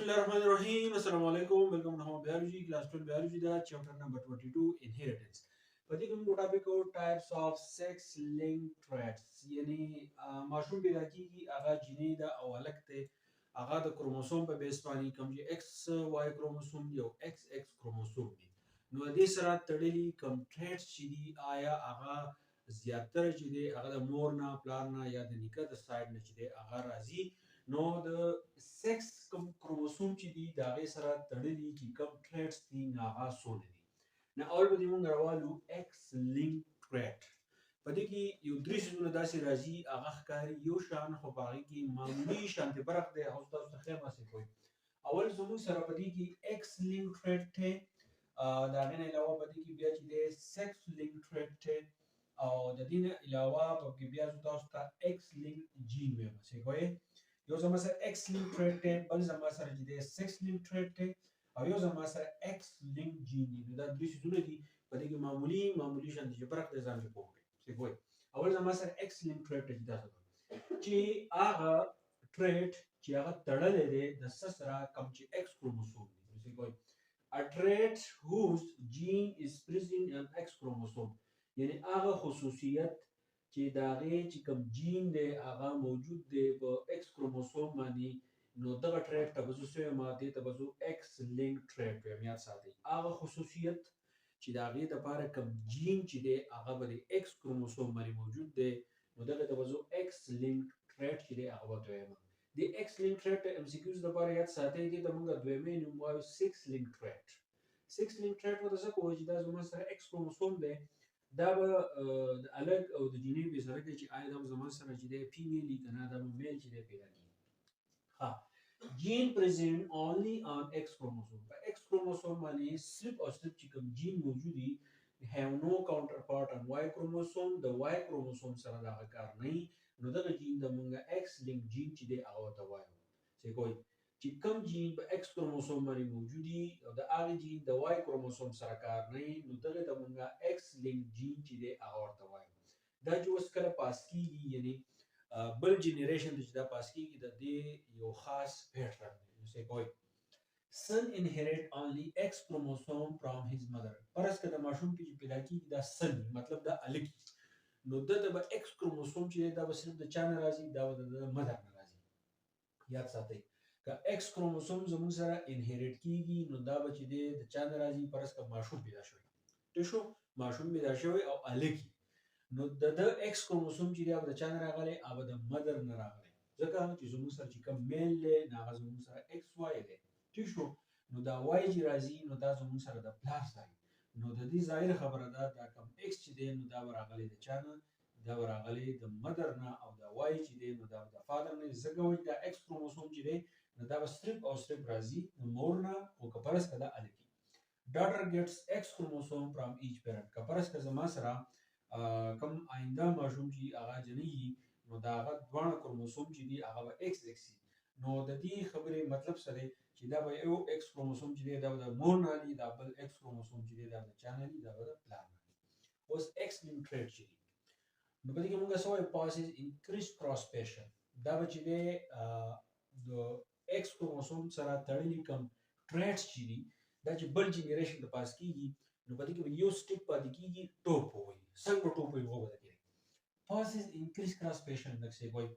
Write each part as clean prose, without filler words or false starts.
Bismillahirrahmanirrahim. Assalamu alaikum. Welcome to Home Biology, Class 12 Biology, the chapter number 22, Inheritance. particular topic or types of sex-linked traits. यानी माशूम पैदा की आगा जीने दा अवलक ते आगा द क्रोमोसोम पे बेस पानी कम जी XY क्रोमोसोम दी और XX क्रोमोसोम दी नो दे सरा तड़ली कम traits चीदी आया आगा ज्यादातर चीदे आगा द मोर ना प्लान ना या द निका द साइड ना चीदे आगा राजी नो द सेक्स कम क्रोमोसोम चीदी दागे सरा तड़ली की कम traits दी नागा सोने दी na awal badi mun garwalu X linked trait padi ki yau درې سيزونه داسې راځي هغه ښکاري یو شان خو په هغې کې معمولي شانتې فرق دی هغه تاسو ته ښیم هسې کوي اول زموږ سره په دې کې X linked trait دی د هغې نه علاوه په دې کې بیا چې دی sex linked trait دی او د دې نه علاوه په کې بیا زه تاسو ته X linked gene ویم هسې کوئ یو زما سره X linked trait دی بل زما سره چې دی sex linked trait دی او یو زما سره X link gene دی دا درې سيزونه دي په دې کې معمولي شان دي فرق دی ځان کې پوه کړئ څه کوي اول زما سره X link trait دی تاسو چې هغه trait چې هغه تړلې دی د سره کم چې X کروموسوم دی څه کوي a trait whose gene is present in X chromosome یعنی هغه خصوصیت چې دا غي چې کم جین دی هغه موجود دی په X کروموسوم باندې نو دغه ټریټ ته بزو سوی ماده ته بزو X link trait ویم یاد ساتئ هغه خصوصیت چې د هغې دپاره کوم جین چې دی هغه به د X کروموسوم باندې موجود دی نو دغه ته بزو X link trait چې دی هغه به ورته وایم د X link trait ته MCQs دپاره یاد ساتئ دې ته موږ دویمې نوم وایو 6 link trait 6 link trait ورته څه کوي چې دا زما سره X کروموسوم دی دا به د الګ او د جینۍ په سره کې چې آیا دا زما سره چې دی فیمیل که نه دا به میل چې دی پیدا کېږي ها gene present only on X chromosome. په X chromosome باندې صرف او صرف چې کوم جین موجود دي have no counterpart on Y chromosome. د Y chromosome سره دا کار نه نو دغه جین د مونږه X link جین چې دی هغه ته وایو څه کوي چې کوم جین په X chromosome باندې موجود دي او د هغه جین د Y chromosome سره کار نه نو دغه د مونږه X link جین چې دی هغه ورته وایو دا چې اوس کله پاس کیږي یعنی بل جنریشن چې دا پاس کیږي د دې یو خاص پیټرن دی څه کوي son inherit only X chromosome from his mother پرس که د ماشوم کې پیدا کیږي دا son مطلب دا الکی نو دته به X chromosome چې دا به صرف د چا نه راځي دا به د مدر نه راځي یاد ساتئ که X chromosome زموږ سره inherit کیږي نو دا به چې د چا نه راځي پرس که ماشوم پیدا شوی ته شو ماشوم پیدا شوی او الکی نو د X کروموسوم چې دی هغه د چا نه راغلی هغه د مدر نه راغلی ځکه چې زموږ سره چې کوم میل دی نو هغه زموږ سره XY دی ټیک شو نو دا Y چې راځي نو دا زموږ سره د پلار ځای نو د دې ظاهر خبره ده دا کوم X چې دی نو دا به راغلی د چا نه دا به راغلی د مدر نه او دا Y چې دی نو دا به د فادر نه ځکه وایي دا X کروموسوم چې دی نو دا به صرف او صرف راځي د مور نه او که فرض که دا الکی daughter gets X chromosome from each parent که فرض که زما سره کم آینده ماشوم چې هغه جنېږي نو د هغه دواړه کروموسوم چې دي هغه به XX وي نو د دې خبرې مطلب څه دی چې دا به یو X کروموسوم چې دی دا به د مور نه وي دا بل X کروموسوم چې دی دا به د چا نه وي دا به د پلار نه وي اوس X linked trait چې دي نو په دې کې موږ څه وایو passes in criss-cross-fashion دا به چې دی د X کروموسوم سره تړلي کوم traits چې دي دا چې بل جنریشن ته پاس کیږي نو په دې کې یو سټیپ پاتې کیږي ټوپ وایي څنګه ټوپ وایي وګورئ کې passes in criss-cross-fashion دغه وایي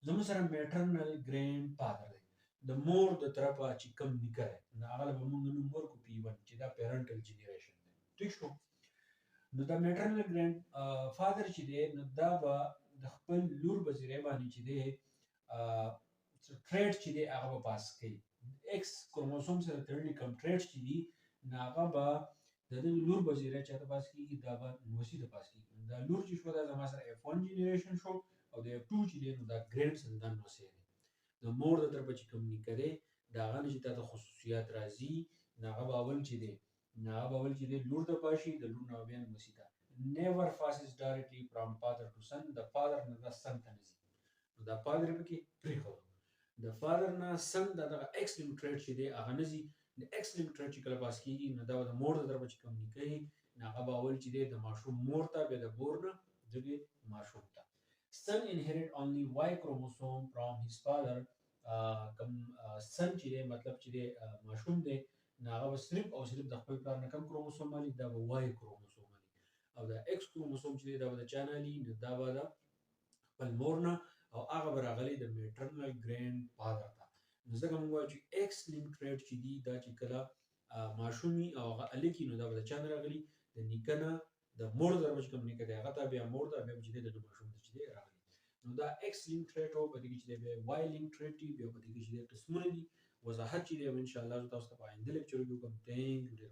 زموږ سره میټرنل ګرینډ فادر دی د مور د طرفه چې کوم نیکه دی نو هغه به موږ نوم ورکړو P1 چې دا پیرنټل جنریشن دی ټیک شو نو دا میټرنل ګرینډ فادر چې دی نو دا به د خپل لور په ذریعه باندې چې دی ټریټ چې دی هغه به پاس کوي X کروموسوم سره تړلي کوم ټریټ چې دي نو هغه به د دې لور په ذریعه چاته پاس کیږي دا به نوسی ته پاس کیږي دا لور چې شو دا زما سره F1 جنریشن شو او د F2 چې دی نو دا ګرینډ سن دا نوسی دی د مور د طرفه چې کوم نیکه دی دا هغه نه چې تاته خصوصیات راځي نو هغه به اول چې دی لور ته پاشي د لور نه بیا نوسی ته never passes directly from father to son د فادر نه د سن ته نه ځي نو دا فادر پکې پرېښود د فادر نه سن دغه X linked trait چې دی هغه نه ځي د X linked trait چې کله پاس کیږي نو دا د مور د طرفه چې کوم نیکه یي نو هغه به اول چې دی د ماشوم مور ته بیا د مور نه دغه ماشوم ته son inherit only Y chromosome from his father کم سن چې دی مطلب چې دی ماشوم دی نو هغه به صرف او صرف د خپل پلار نه کم کروموسوم مالي دا به وای کروموسوم مالي او د ایکس کروموسوم چې دی دا به د چا نه لي نو دا به د خپل مور نه او هغه به راغلی د میټرنل ګرینډ فادر ته نو ځکه موږ وایو چې ایکس لینک ټریټ چې دي دا چې کله ماشومي او هغه الکی نو دا به د چا نه راغلي د نیکه نه د مور سره چې کوم نیکه دی هغه ته بیا مور ته بیا چې دی د ماشوم ته چې دی راغلی نو دا ایکس لینک ټریټ او په دې کې چې دی بیا وای لینک ټریټ دی بیا په دې کې چې دی قسمونه دي وضاحت چې دی ان شاء الله تاسو ته په آینده لیکچر کې کوم ثانک یو